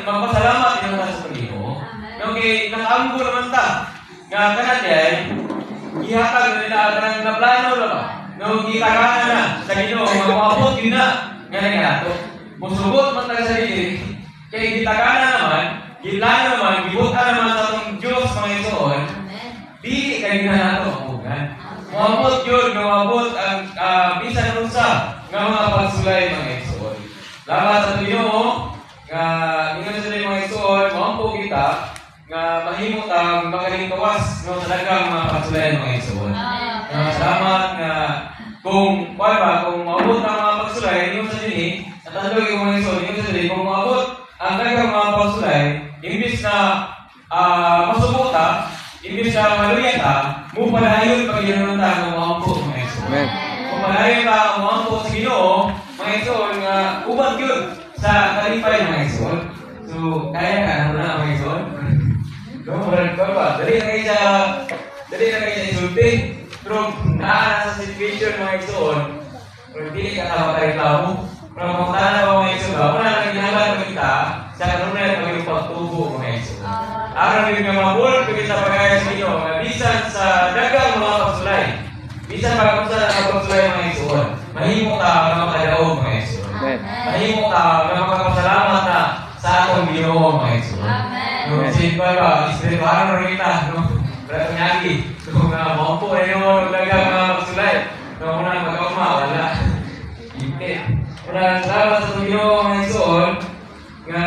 magpasalamat din naman sa Panginoon. Okay, nakaanggo naman ta. Nga kanan yan, ihatag na nila na plano na. No, gitaganan na sa Ginoo, mabot yun na. Nga nato. Musugot man tayo sa dili. Kaya gitaganan naman, giplano naman, gibutan naman sa itong Diyos mga isuon. Dili kayo na nato ang Mabot yun, mabot ang bisan nun sa nga mga pagsulay mga isuon. Lamat sa Ginoo, nga ingon sa mga isuon, mampo kita, nga mahimot ang makalingkawas no talagang mga pagsulay mga isuon. Salamat nga kung maabot ang mga pagsulay, ingon sa dini, natandog yung mga isuon, ingon sa dini, kung maabot ang talagang mga pagsulay, imbis na masubuta, imbis na maluya ka, mupalayon pag-inunan tayo ng mga po, mga isuon. Kung malayon ka ang mga po sa Ginoo, mga isuon, ubad yun sa kalipay, mga isuon. So, kaya ka, ano na, mga isuon? Marag ka ba? Dali na kayo sa isulti. Pero, naan sa situation, mga isuon, pero hindi ka tawa-tayo-tawo. Pero, kung tana ba, mga isuon, wala na ginagawa kita sa kanunay pag-ilang pagtubo, mga isuon. Araw din nga mabulot ko kita pagkaya sa inyo, bisan sa dagang mga pagsulay. Bisan pagkakusan ang pagsulay mga isuon. Mahimo ka na makadaog mga isuon. Mahimo ka na makapasalamat na sa atong Ginoo mga isuon. Kasi ba, espiritual na rin kita, beratong nyagi. Kung mampu na yung dagang mga pagsulay, kung muna magkauma, wala. Hindi. Muna salamat sa Ginoo mga isuon, nga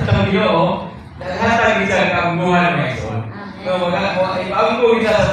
atong Ginoo, hatag bisa kaagmuhan mga isuon. Ipaagmo bisa sa